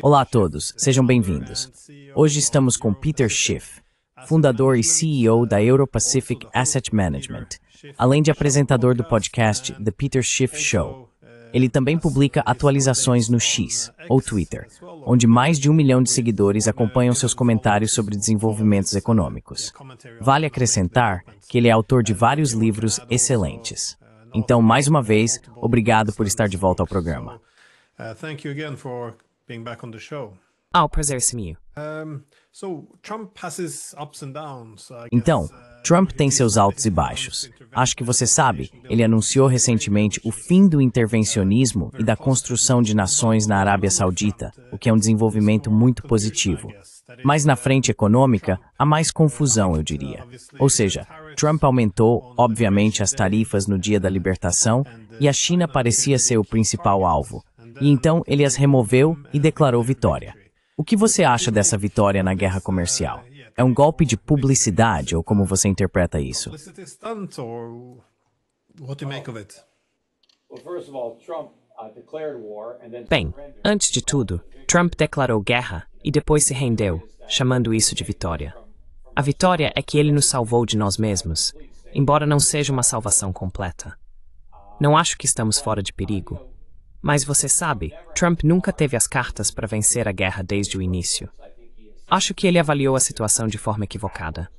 Olá a todos, sejam bem-vindos. Hoje estamos com Peter Schiff, fundador e CEO da Euro-Pacific Asset Management, além de apresentador do podcast The Peter Schiff Show. Ele também publica atualizações no X, ou Twitter, onde mais de 1 milhão de seguidores acompanham seus comentários sobre desenvolvimentos econômicos. Vale acrescentar que ele é autor de vários livros excelentes. Então, mais uma vez, obrigado por estar de volta ao programa. O prazer é meu. Então, Trump tem seus altos e baixos. Acho que você sabe, ele anunciou recentemente o fim do intervencionismo e da construção de nações na Arábia Saudita, o que é um desenvolvimento muito positivo. Mas na frente econômica, há mais confusão, eu diria. Ou seja, Trump aumentou, obviamente, as tarifas no dia da libertação e a China parecia ser o principal alvo. E então ele as removeu e declarou vitória. O que você acha dessa vitória na guerra comercial? É um golpe de publicidade ou como você interpreta isso? Bem, antes de tudo, Trump declarou guerra e depois se rendeu, chamando isso de vitória. A vitória é que ele nos salvou de nós mesmos, embora não seja uma salvação completa. Não acho que estamos fora de perigo. Mas você sabe, Trump nunca teve as cartas para vencer a guerra desde o início. Acho que ele avaliou a situação de forma equivocada.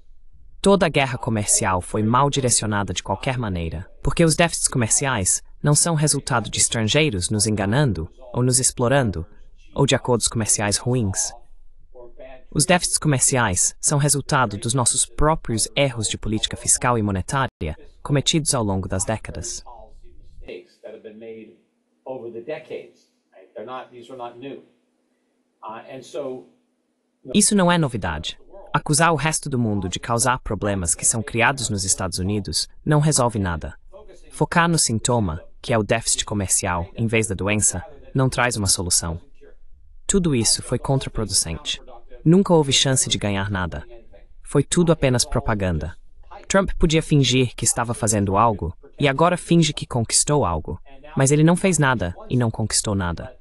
Toda a guerra comercial foi mal direcionada de qualquer maneira, porque os déficits comerciais não são resultado de estrangeiros nos enganando ou nos explorando, ou de acordos comerciais ruins. Os déficits comerciais são resultado dos nossos próprios erros de política fiscal e monetária cometidos ao longo das décadas. Isso não é novidade. Acusar o resto do mundo de causar problemas que são criados nos Estados Unidos não resolve nada. Focar no sintoma, que é o déficit comercial, em vez da doença, não traz uma solução. Tudo isso foi contraproducente. Nunca houve chance de ganhar nada. Foi tudo apenas propaganda. Trump podia fingir que estava fazendo algo, e agora finge que conquistou algo. Mas ele não fez nada e não conquistou nada.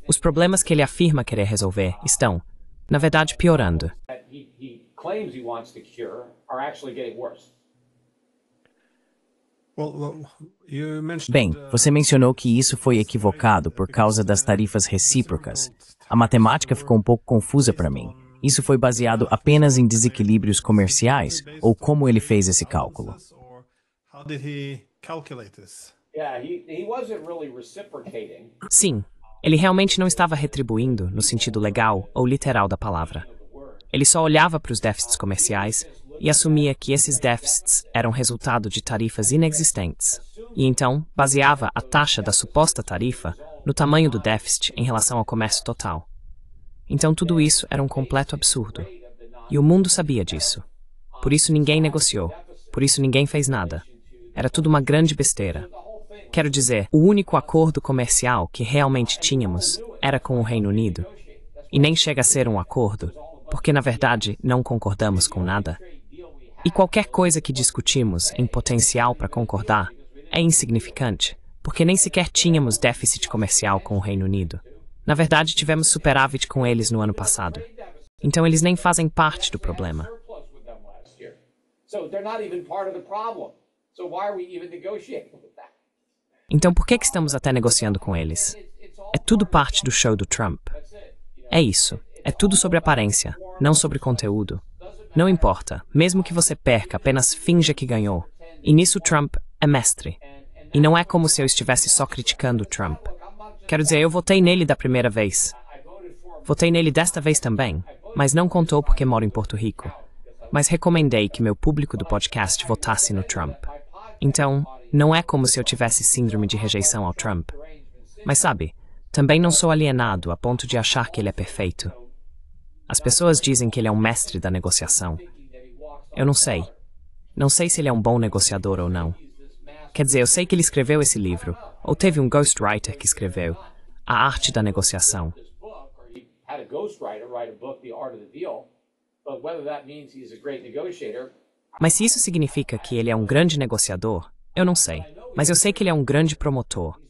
Os problemas que ele afirma querer resolver estão, na verdade, piorando. Bem, você mencionou que isso foi equivocado por causa das tarifas recíprocas. A matemática ficou um pouco confusa para mim. Isso foi baseado apenas em desequilíbrios comerciais ou como ele fez esse cálculo? Sim, ele realmente não estava retribuindo no sentido legal ou literal da palavra. Ele só olhava para os déficits comerciais e assumia que esses déficits eram resultado de tarifas inexistentes, e então baseava a taxa da suposta tarifa no tamanho do déficit em relação ao comércio total. Então tudo isso era um completo absurdo. E o mundo sabia disso. Por isso ninguém negociou. Por isso ninguém fez nada. Era tudo uma grande besteira. Quero dizer, o único acordo comercial que realmente tínhamos era com o Reino Unido. E nem chega a ser um acordo, porque na verdade não concordamos com nada. E qualquer coisa que discutimos em potencial para concordar é insignificante, porque nem sequer tínhamos déficit comercial com o Reino Unido. Na verdade, tivemos superávit com eles no ano passado. Então eles nem fazem parte do problema. Então por que estamos até negociando com eles? É tudo parte do show do Trump. É isso. É tudo sobre aparência, não sobre conteúdo. Não importa, mesmo que você perca, apenas finja que ganhou. E nisso Trump é mestre. E não é como se eu estivesse só criticando o Trump. Quero dizer, eu votei nele da primeira vez. Votei nele desta vez também, mas não contou porque moro em Porto Rico. Mas recomendei que meu público do podcast votasse no Trump. Então, não é como se eu tivesse síndrome de rejeição ao Trump. Mas sabe, também não sou alienado a ponto de achar que ele é perfeito. As pessoas dizem que ele é um mestre da negociação. Eu não sei. Não sei se ele é um bom negociador ou não. Quer dizer, eu sei que ele escreveu esse livro, ou teve um ghostwriter que escreveu, A Arte da Negociação. Mas se isso significa que ele é um grande negociador, eu não sei. Mas eu sei que ele é um grande promotor.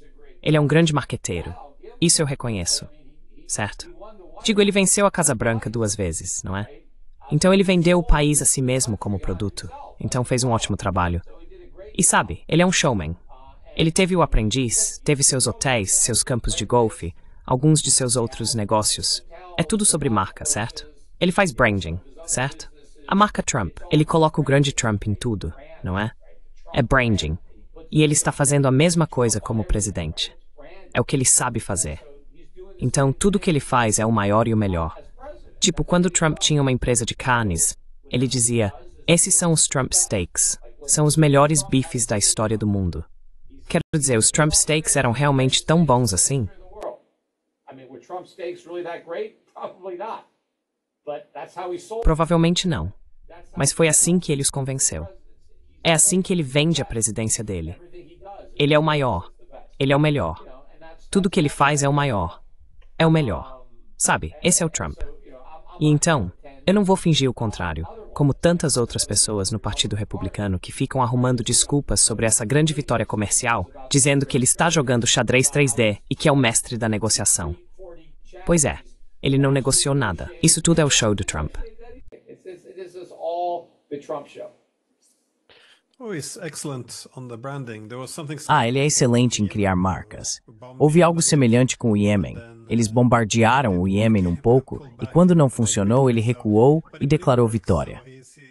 Ele é um grande marqueteiro. Isso eu reconheço. Certo? Digo, ele venceu a Casa Branca 2 vezes, não é? Então ele vendeu o país a si mesmo como produto. Então fez um ótimo trabalho. E sabe, ele é um showman. Ele teve o aprendiz, teve seus hotéis, seus campos de golfe, alguns de seus outros negócios. É tudo sobre marca, certo? Ele faz branding, certo? A marca Trump, ele coloca o grande Trump em tudo, não é? É branding. E ele está fazendo a mesma coisa como presidente. É o que ele sabe fazer. Então, tudo que ele faz é o maior e o melhor. Tipo, quando Trump tinha uma empresa de carnes, ele dizia, esses são os Trump Steaks. São os melhores bifes da história do mundo. Quero dizer, os Trump Steaks eram realmente tão bons assim? Provavelmente não. Mas foi assim que ele os convenceu. É assim que ele vende a presidência dele. Ele é o maior. Ele é o melhor. Tudo que ele faz é o maior. É o melhor. Sabe, esse é o Trump. E então, eu não vou fingir o contrário, como tantas outras pessoas no Partido Republicano que ficam arrumando desculpas sobre essa grande vitória comercial, dizendo que ele está jogando xadrez 3D e que é o mestre da negociação. Pois é, ele não negociou nada. Isso tudo é o show do Trump. Ele é excelente em criar marcas. Houve algo semelhante com o Iêmen. Eles bombardearam o Iêmen um pouco e quando não funcionou, ele recuou e declarou vitória.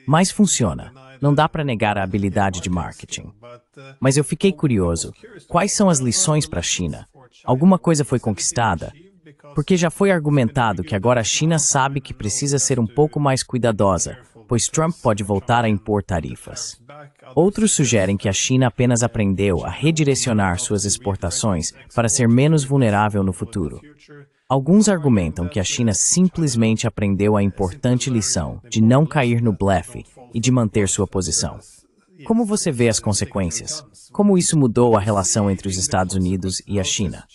Mas funciona. Não dá para negar a habilidade de marketing. Mas eu fiquei curioso. Quais são as lições para a China? Alguma coisa foi conquistada? Porque já foi argumentado que agora a China sabe que precisa ser um pouco mais cuidadosa, pois Trump pode voltar a impor tarifas. Outros sugerem que a China apenas aprendeu a redirecionar suas exportações para ser menos vulnerável no futuro. Alguns argumentam que a China simplesmente aprendeu a importante lição de não cair no blefe e de manter sua posição. Como você vê as consequências? Como isso mudou a relação entre os Estados Unidos e a China?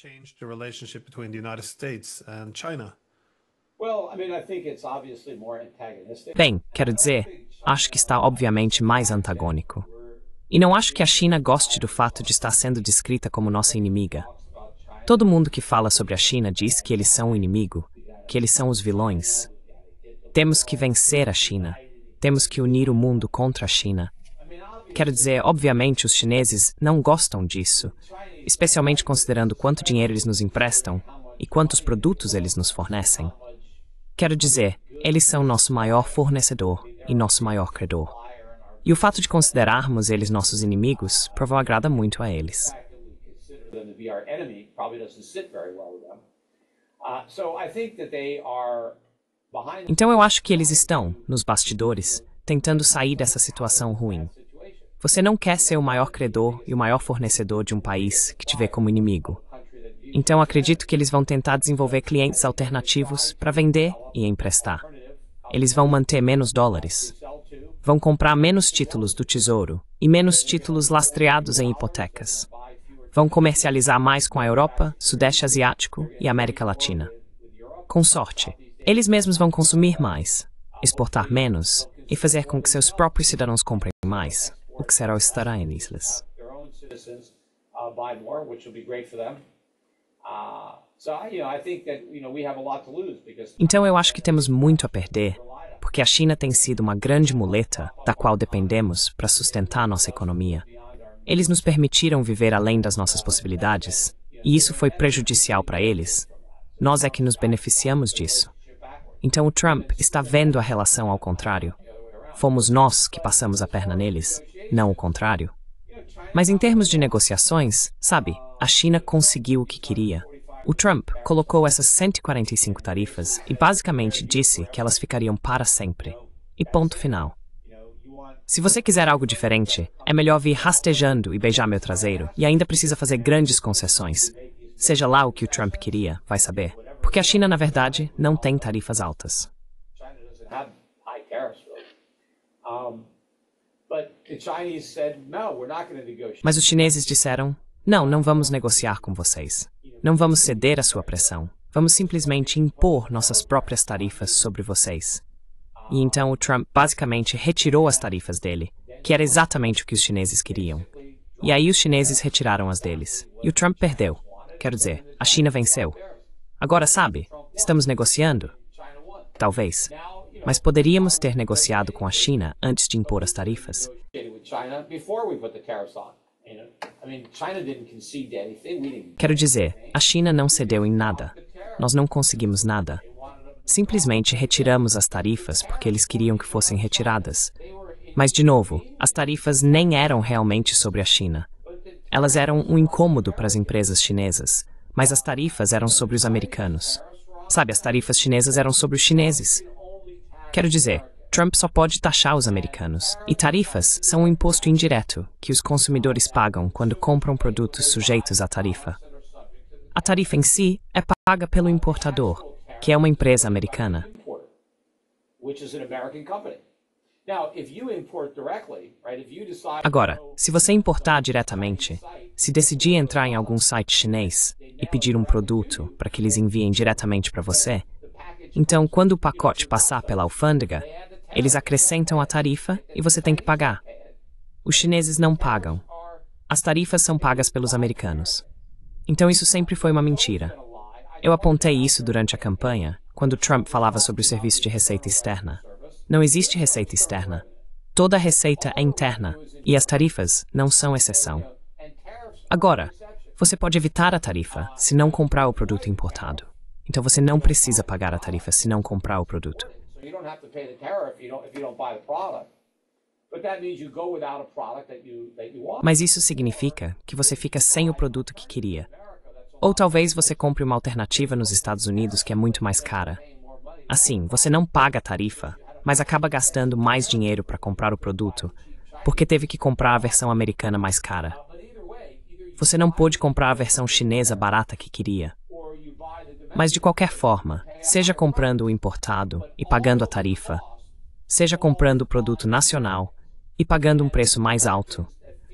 Bem, quero dizer, acho que está obviamente mais antagônico. E não acho que a China goste do fato de estar sendo descrita como nossa inimiga. Todo mundo que fala sobre a China diz que eles são o inimigo, que eles são os vilões. Temos que vencer a China. Temos que unir o mundo contra a China. Quero dizer, obviamente os chineses não gostam disso, especialmente considerando quanto dinheiro eles nos emprestam e quantos produtos eles nos fornecem. Quero dizer, eles são nosso maior fornecedor e nosso maior credor. E o fato de considerarmos eles nossos inimigos provavelmente agrada muito a eles. Então eu acho que eles estão, nos bastidores, tentando sair dessa situação ruim. Você não quer ser o maior credor e o maior fornecedor de um país que te vê como inimigo. Então acredito que eles vão tentar desenvolver clientes alternativos para vender e emprestar. Eles vão manter menos dólares. Vão comprar menos títulos do Tesouro e menos títulos lastreados em hipotecas. Vão comercializar mais com a Europa, Sudeste Asiático e América Latina. Com sorte, eles mesmos vão consumir mais, exportar menos e fazer com que seus próprios cidadãos comprem mais, o que será estará em islas. Então eu acho que temos muito a perder, porque a China tem sido uma grande muleta da qual dependemos para sustentar nossa economia. Eles nos permitiram viver além das nossas possibilidades, e isso foi prejudicial para eles. Nós é que nos beneficiamos disso. Então o Trump está vendo a relação ao contrário. Fomos nós que passamos a perna neles, não o contrário. Mas em termos de negociações, sabe, a China conseguiu o que queria. O Trump colocou essas 145 tarifas e basicamente disse que elas ficariam para sempre. E ponto final. Se você quiser algo diferente, é melhor vir rastejando e beijar meu traseiro, e ainda precisa fazer grandes concessões. Seja lá o que o Trump queria, vai saber. Porque a China, na verdade, não tem tarifas altas. Mas os chineses disseram, não vamos negociar com vocês. Não vamos ceder à sua pressão. Vamos simplesmente impor nossas próprias tarifas sobre vocês. E então o Trump basicamente retirou as tarifas dele, que era exatamente o que os chineses queriam. E aí os chineses retiraram as deles. E o Trump perdeu. Quero dizer, a China venceu. Agora, sabe, estamos negociando? Talvez. Mas poderíamos ter negociado com a China antes de impor as tarifas. Quero dizer, a China não cedeu em nada. Nós não conseguimos nada. Simplesmente retiramos as tarifas porque eles queriam que fossem retiradas. Mas, de novo, as tarifas nem eram realmente sobre a China. Elas eram um incômodo para as empresas chinesas, mas as tarifas eram sobre os americanos. Sabe, as tarifas chinesas eram sobre os chineses. Quero dizer, Trump só pode taxar os americanos. E tarifas são um imposto indireto que os consumidores pagam quando compram produtos sujeitos à tarifa. A tarifa em si é paga pelo importador, que é uma empresa americana. Agora, se você importar diretamente, se decidir entrar em algum site chinês e pedir um produto para que eles enviem diretamente para você, então quando o pacote passar pela alfândega, eles acrescentam a tarifa e você tem que pagar. Os chineses não pagam. As tarifas são pagas pelos americanos. Então isso sempre foi uma mentira. Eu apontei isso durante a campanha, quando Trump falava sobre o serviço de receita externa. Não existe receita externa. Toda a receita é interna, e as tarifas não são exceção. Agora, você pode evitar a tarifa se não comprar o produto importado. Então você não precisa pagar a tarifa se não comprar o produto. Mas isso significa que você fica sem o produto que queria. Ou talvez você compre uma alternativa nos Estados Unidos que é muito mais cara. Assim, você não paga a tarifa, mas acaba gastando mais dinheiro para comprar o produto, porque teve que comprar a versão americana mais cara. Você não pôde comprar a versão chinesa barata que queria. Mas de qualquer forma, seja comprando o importado e pagando a tarifa, seja comprando o produto nacional e pagando um preço mais alto,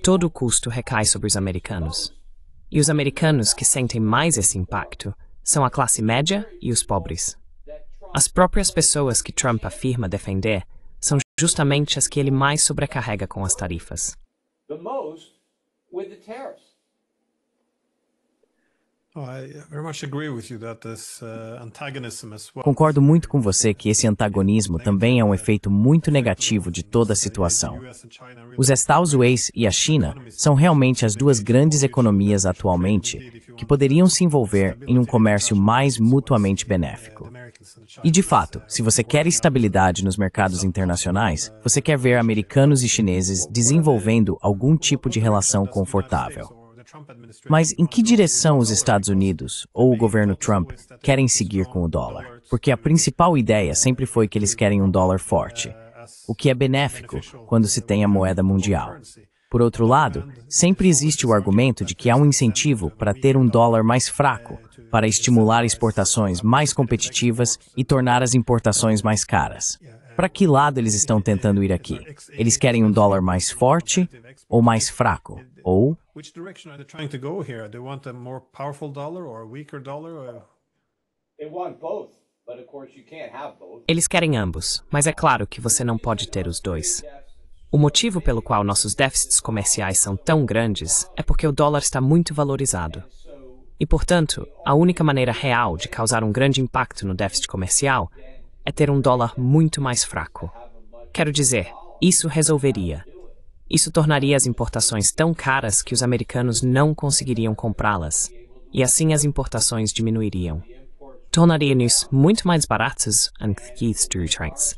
todo o custo recai sobre os americanos. E os americanos que sentem mais esse impacto são a classe média e os pobres. As próprias pessoas que Trump afirma defender são justamente as que ele mais sobrecarrega com as tarifas. Concordo muito com você que esse antagonismo também é um efeito muito negativo de toda a situação. Os Estados Unidos e a China são realmente as duas grandes economias atualmente que poderiam se envolver em um comércio mais mutuamente benéfico. E de fato, se você quer estabilidade nos mercados internacionais, você quer ver americanos e chineses desenvolvendo algum tipo de relação confortável. Mas em que direção os Estados Unidos ou o governo Trump querem seguir com o dólar? Porque a principal ideia sempre foi que eles querem um dólar forte, o que é benéfico quando se tem a moeda mundial. Por outro lado, sempre existe o argumento de que há um incentivo para ter um dólar mais fraco, para estimular exportações mais competitivas e tornar as importações mais caras. Para que lado eles estão tentando ir aqui? Eles querem um dólar mais forte ou mais fraco? Ou eles querem ambos, mas é claro que você não pode ter os dois. O motivo pelo qual nossos déficits comerciais são tão grandes é porque o dólar está muito valorizado. E, portanto, a única maneira real de causar um grande impacto no déficit comercial é ter um dólar muito mais fraco. Quero dizer, isso resolveria. Isso tornaria as importações tão caras que os americanos não conseguiriam comprá-las, e assim as importações diminuiriam. Tornaria-nos muito mais baratos em três.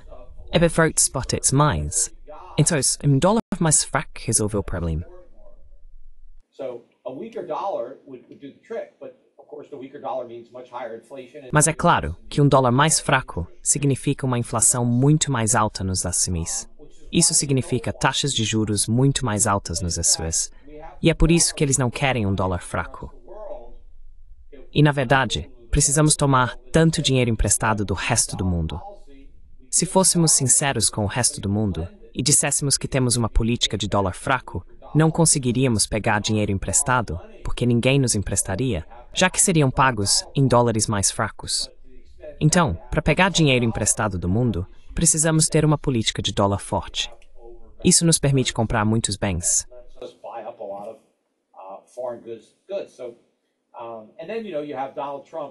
É perfeito spot mais. Então, um dólar mais fraco resolveu o problema. Mas é claro que um dólar mais fraco significa uma inflação muito mais alta nos SMEs. Isso significa taxas de juros muito mais altas nos SUS. E é por isso que eles não querem um dólar fraco. E, na verdade, precisamos tomar tanto dinheiro emprestado do resto do mundo. Se fôssemos sinceros com o resto do mundo e disséssemos que temos uma política de dólar fraco, não conseguiríamos pegar dinheiro emprestado, porque ninguém nos emprestaria, já que seriam pagos em dólares mais fracos. Então, para pegar dinheiro emprestado do mundo, precisamos ter uma política de dólar forte. Isso nos permite comprar muitos bens.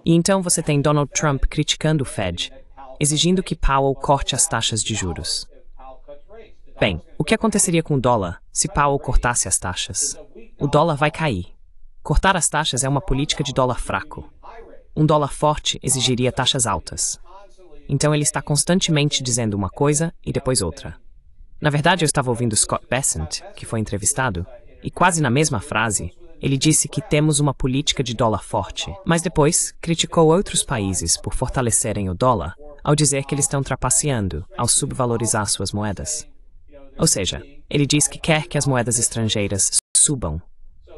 E então você tem Donald Trump criticando o Fed, exigindo que Powell corte as taxas de juros. Bem, o que aconteceria com o dólar se Powell cortasse as taxas? O dólar vai cair. Cortar as taxas é uma política de dólar fraco. Um dólar forte exigiria taxas altas. Então ele está constantemente dizendo uma coisa e depois outra. Na verdade, eu estava ouvindo Scott Bessent, que foi entrevistado, e quase na mesma frase, ele disse que temos uma política de dólar forte, mas depois criticou outros países por fortalecerem o dólar ao dizer que eles estão trapaceando ao subvalorizar suas moedas. Ou seja, ele diz que quer que as moedas estrangeiras subam,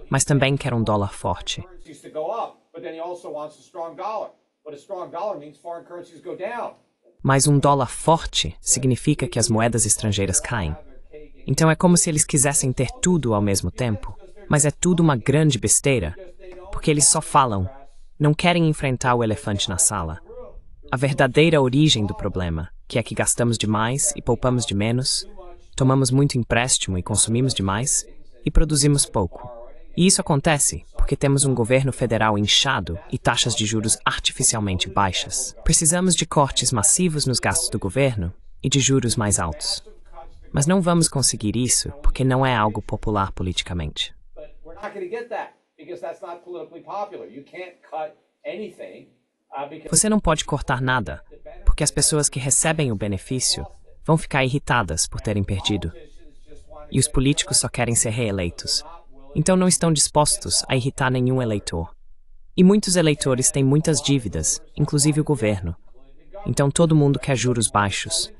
mas também quer um dólar forte. Mas um dólar forte significa que as moedas estrangeiras caem. Então é como se eles quisessem ter tudo ao mesmo tempo, mas é tudo uma grande besteira, porque eles só falam, não querem enfrentar o elefante na sala. A verdadeira origem do problema, que é que gastamos demais e poupamos de menos, tomamos muito empréstimo e consumimos demais, e produzimos pouco. E isso acontece porque temos um governo federal inchado e taxas de juros artificialmente baixas. Precisamos de cortes massivos nos gastos do governo e de juros mais altos. Mas não vamos conseguir isso porque não é algo popular politicamente. Você não pode cortar nada, porque as pessoas que recebem o benefício vão ficar irritadas por terem perdido. E os políticos só querem ser reeleitos. Então não estão dispostos a irritar nenhum eleitor. E muitos eleitores têm muitas dívidas, inclusive o governo. Então todo mundo quer juros baixos.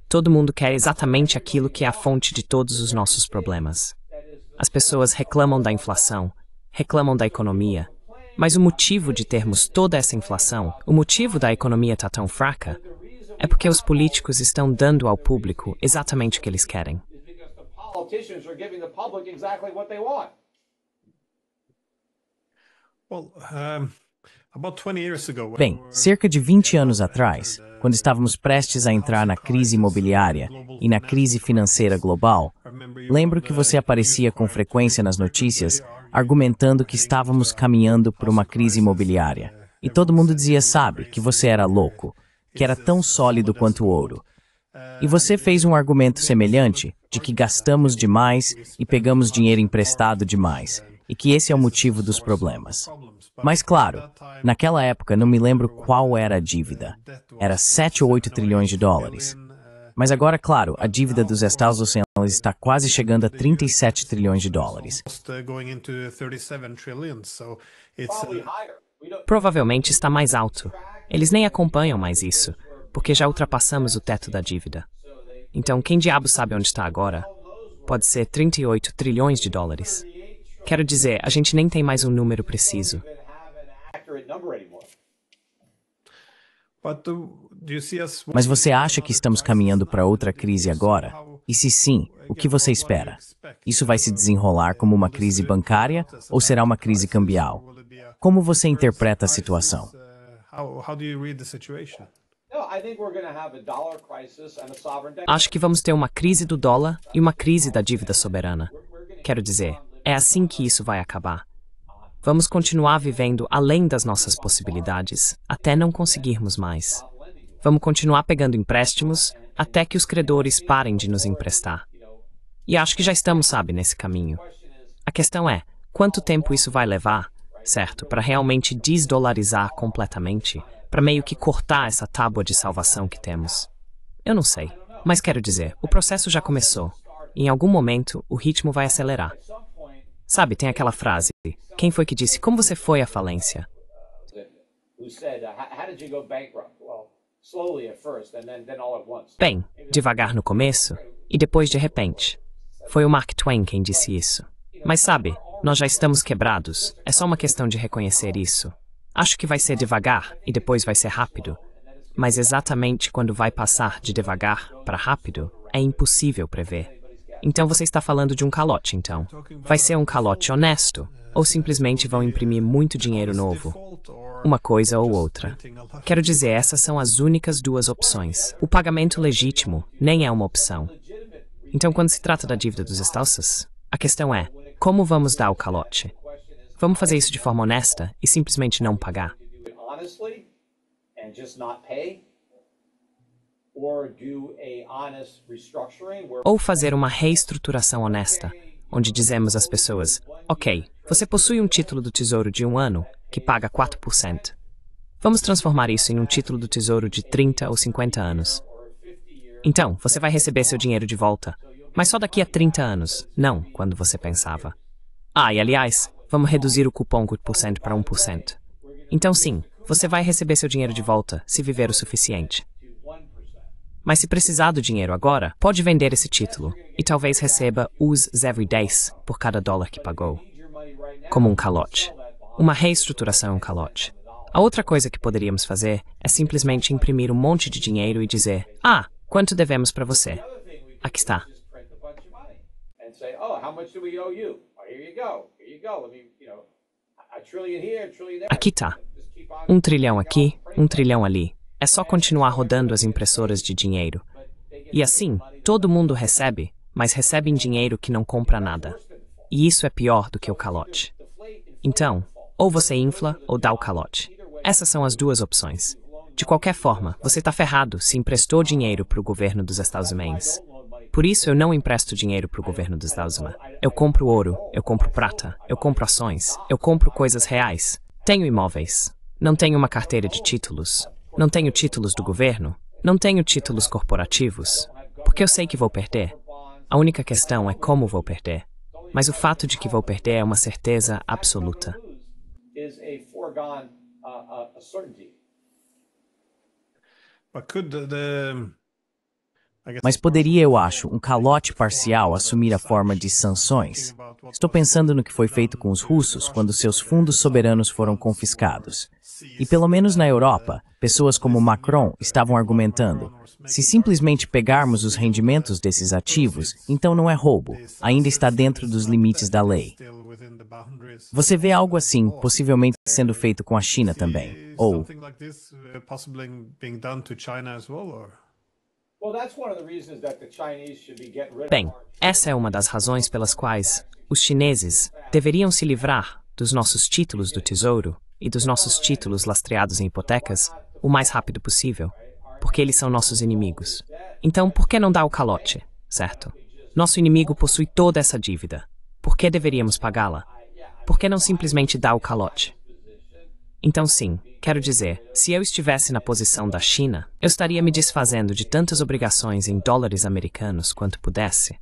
Todo mundo quer exatamente aquilo que é a fonte de todos os nossos problemas. As pessoas reclamam da inflação, reclamam da economia, mas o motivo de termos toda essa inflação, o motivo da economia estar tão fraca, é porque os políticos estão dando ao público exatamente o que eles querem. Bem, cerca de 20 anos atrás, quando estávamos prestes a entrar na crise imobiliária e na crise financeira global, lembro que você aparecia com frequência nas notícias argumentando que estávamos caminhando por uma crise imobiliária. E todo mundo dizia, sabe, que você era louco, que era tão sólido quanto o ouro. E você fez um argumento semelhante, de que gastamos demais e pegamos dinheiro emprestado demais, e que esse é o motivo dos problemas. Mas claro, naquela época não me lembro qual era a dívida. Era 7 ou 8 trilhões de dólares. Mas agora, claro, a dívida dos Estados Unidos está quase chegando a 37 trilhões de dólares. Provavelmente está mais alto. Eles nem acompanham mais isso, porque já ultrapassamos o teto da dívida. Então, quem diabo sabe onde está agora? Pode ser 38 trilhões de dólares. Quero dizer, a gente nem tem mais um número preciso. Mas você acha que estamos caminhando para outra crise agora? E se sim, o que você espera? Isso vai se desenrolar como uma crise bancária ou será uma crise cambial? Como você interpreta a situação? Acho que vamos ter uma crise do dólar e uma crise da dívida soberana. Quero dizer, é assim que isso vai acabar. Vamos continuar vivendo além das nossas possibilidades, até não conseguirmos mais. Vamos continuar pegando empréstimos até que os credores parem de nos emprestar. E acho que já estamos, sabe, nesse caminho. A questão é, quanto tempo isso vai levar, certo, para realmente desdolarizar completamente, para meio que cortar essa tábua de salvação que temos? Eu não sei, mas quero dizer, o processo já começou. E em algum momento, o ritmo vai acelerar. Sabe, tem aquela frase, quem foi que disse, como você foi à falência? Bem, devagar no começo, e depois de repente. Foi o Mark Twain quem disse isso. Mas sabe, nós já estamos quebrados, é só uma questão de reconhecer isso. Acho que vai ser devagar, e depois vai ser rápido. Mas exatamente quando vai passar de devagar para rápido, é impossível prever. Então você está falando de um calote, então. Vai ser um calote honesto, ou simplesmente vão imprimir muito dinheiro novo? Uma coisa ou outra. Quero dizer, essas são as únicas duas opções. O pagamento legítimo nem é uma opção. Então, quando se trata da dívida dos Estados, a questão é, como vamos dar o calote? vamos fazer isso de forma honesta e simplesmente não pagar. Ou fazer uma reestruturação honesta, onde dizemos às pessoas, ok, você possui um título do Tesouro de 1 ano que paga 4%. Vamos transformar isso em um título do Tesouro de 30 ou 50 anos. Então, você vai receber seu dinheiro de volta, mas só daqui a 30 anos, não quando você pensava. E aliás, vamos reduzir o cupom 4% para 1%. Então sim, você vai receber seu dinheiro de volta se viver o suficiente. Mas se precisar do dinheiro agora, pode vender esse título e talvez receba os everydays por cada dólar que pagou. Como um calote. Uma reestruturação é um calote. A outra coisa que poderíamos fazer é simplesmente imprimir um monte de dinheiro e dizer, quanto devemos para você? Aqui está. Aqui está. 1 trilhão aqui, 1 trilhão ali. É só continuar rodando as impressoras de dinheiro. E assim, todo mundo recebe, mas recebe em dinheiro que não compra nada. E isso é pior do que o calote. Então, ou você infla ou dá o calote. Essas são as duas opções. De qualquer forma, você está ferrado se emprestou dinheiro para o governo dos Estados Unidos. Por isso eu não empresto dinheiro para o governo dos Estados Unidos. Eu compro ouro, eu compro prata, eu compro ações, eu compro coisas reais. Tenho imóveis. Não tenho uma carteira de títulos. Não tenho títulos do governo. Não tenho títulos corporativos. Porque eu sei que vou perder. A única questão é como vou perder. Mas o fato de que vou perder é uma certeza absoluta. Mas poderia, eu acho, um calote parcial assumir a forma de sanções? Estou pensando no que foi feito com os russos quando seus fundos soberanos foram confiscados. E pelo menos na Europa, pessoas como Macron estavam argumentando, se simplesmente pegarmos os rendimentos desses ativos, então não é roubo, ainda está dentro dos limites da lei. Você vê algo assim, possivelmente sendo feito com a China também, ou... Bem, essa é uma das razões pelas quais os chineses deveriam se livrar dos nossos títulos do Tesouro e dos nossos títulos lastreados em hipotecas o mais rápido possível, porque eles são nossos inimigos. Então, por que não dar o calote, certo? Nosso inimigo possui toda essa dívida. Por que deveríamos pagá-la? Por que não simplesmente dar o calote? Então sim, quero dizer, se eu estivesse na posição da China, eu estaria me desfazendo de tantas obrigações em dólares americanos quanto pudesse,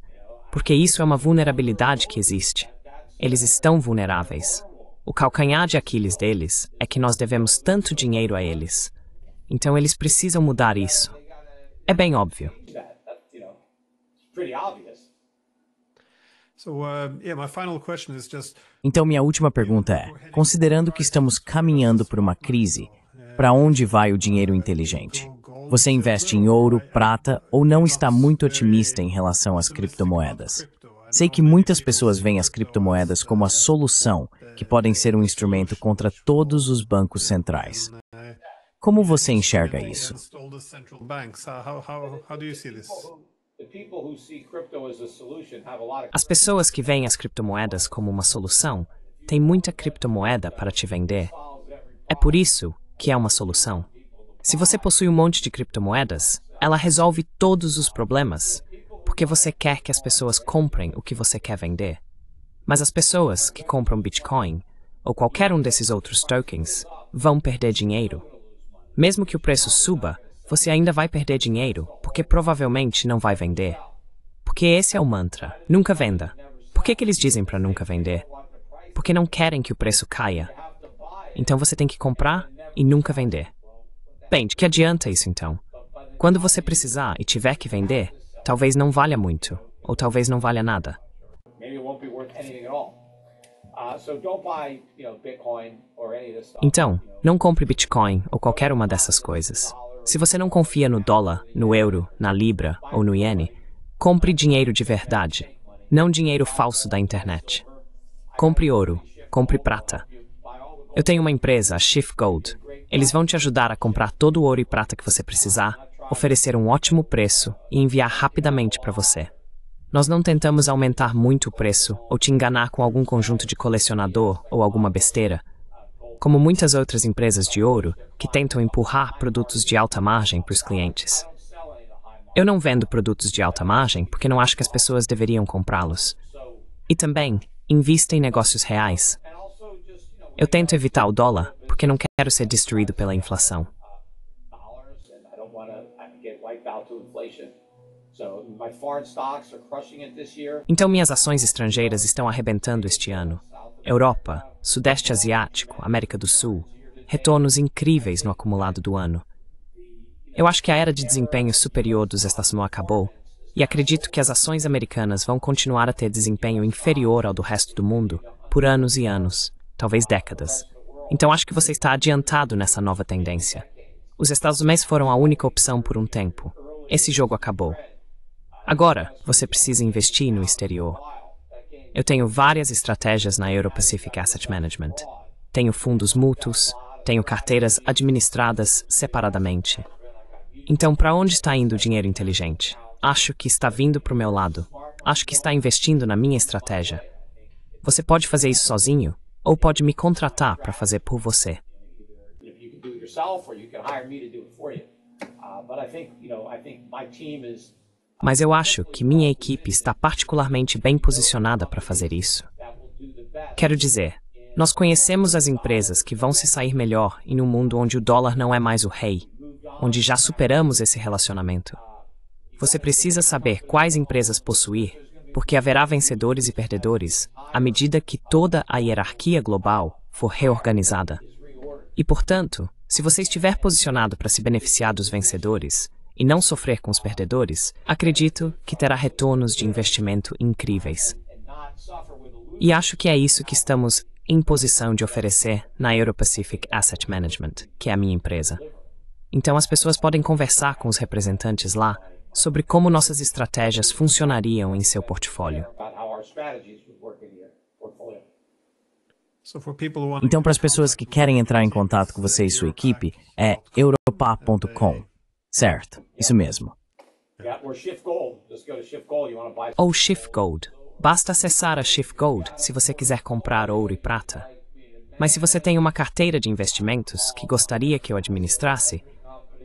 porque isso é uma vulnerabilidade que existe. Eles estão vulneráveis. O calcanhar de Aquiles deles é que nós devemos tanto dinheiro a eles. Então eles precisam mudar isso. É bem óbvio. Então minha última pergunta é, considerando que estamos caminhando por uma crise, para onde vai o dinheiro inteligente? Você investe em ouro, prata ou não está muito otimista em relação às criptomoedas? Sei que muitas pessoas veem as criptomoedas como a solução, que podem ser um instrumento contra todos os bancos centrais. Como você enxerga isso? As pessoas que veem as criptomoedas como uma solução têm muita criptomoeda para te vender. É por isso que é uma solução. Se você possui um monte de criptomoedas, ela resolve todos os problemas, porque você quer que as pessoas comprem o que você quer vender. Mas as pessoas que compram Bitcoin, ou qualquer um desses outros tokens, vão perder dinheiro. Mesmo que o preço suba, você ainda vai perder dinheiro, porque provavelmente não vai vender. Porque esse é o mantra, nunca venda. Por que eles dizem para nunca vender? Porque não querem que o preço caia. Então você tem que comprar e nunca vender. Bem, de que adianta isso então? Quando você precisar e tiver que vender, talvez não valha muito, ou talvez não valha nada. Então, não compre Bitcoin ou qualquer uma dessas coisas. Se você não confia no dólar, no euro, na libra ou no iene, compre dinheiro de verdade, não dinheiro falso da internet. Compre ouro, compre prata. Eu tenho uma empresa, a Shift Gold. Eles vão te ajudar a comprar todo o ouro e prata que você precisar, oferecer um ótimo preço e enviar rapidamente para você. Nós não tentamos aumentar muito o preço ou te enganar com algum conjunto de colecionador ou alguma besteira, como muitas outras empresas de ouro que tentam empurrar produtos de alta margem para os clientes. Eu não vendo produtos de alta margem porque não acho que as pessoas deveriam comprá-los. E também, invisto em negócios reais. Eu tento evitar o dólar porque não quero ser destruído pela inflação. Então minhas ações estrangeiras estão arrebentando este ano. Europa, Sudeste Asiático, América do Sul, retornos incríveis no acumulado do ano. Eu acho que a era de desempenho superior dos Estados Unidos acabou, e acredito que as ações americanas vão continuar a ter desempenho inferior ao do resto do mundo por anos e anos, talvez décadas. Então acho que você está adiantado nessa nova tendência. Os Estados Unidos foram a única opção por um tempo. Esse jogo acabou. Agora, você precisa investir no exterior. Eu tenho várias estratégias na Euro Pacific Asset Management. Tenho fundos mútuos, tenho carteiras administradas separadamente. Então, para onde está indo o dinheiro inteligente? Acho que está vindo para o meu lado. Acho que está investindo na minha estratégia. Você pode fazer isso sozinho, ou pode me contratar para fazer por você. Mas eu acho que minha equipe está particularmente bem posicionada para fazer isso. Quero dizer, nós conhecemos as empresas que vão se sair melhor em um mundo onde o dólar não é mais o rei, onde já superamos esse relacionamento. Você precisa saber quais empresas possuir, porque haverá vencedores e perdedores à medida que toda a hierarquia global for reorganizada. E, portanto, se você estiver posicionado para se beneficiar dos vencedores e não sofrer com os perdedores, acredito que terá retornos de investimento incríveis. E acho que é isso que estamos em posição de oferecer na Euro Pacific Asset Management, que é a minha empresa. Então as pessoas podem conversar com os representantes lá sobre como nossas estratégias funcionariam em seu portfólio. Então, para as pessoas que querem entrar em contato com você e sua equipe, é europa.com. Certo, isso mesmo. Ou Shift Gold. Basta acessar a Shift Gold se você quiser comprar ouro e prata. Mas se você tem uma carteira de investimentos que gostaria que eu administrasse,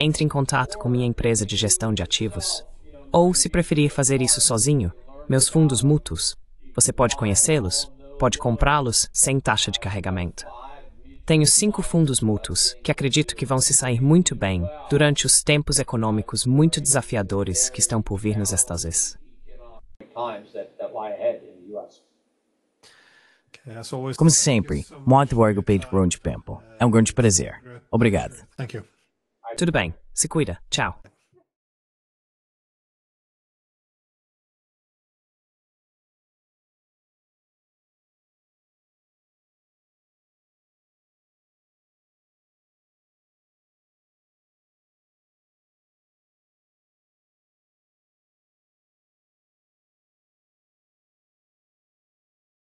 entre em contato com minha empresa de gestão de ativos. Ou, se preferir fazer isso sozinho, meus fundos mútuos. Você pode conhecê-los, pode comprá-los sem taxa de carregamento. Tenho 5 fundos mútuos que acredito que vão se sair muito bem durante os tempos econômicos muito desafiadores que estão por vir nos Estados Unidos. Como sempre, muito obrigado pelo tempo. É um grande prazer. Obrigado. Tudo bem. Se cuida. Tchau.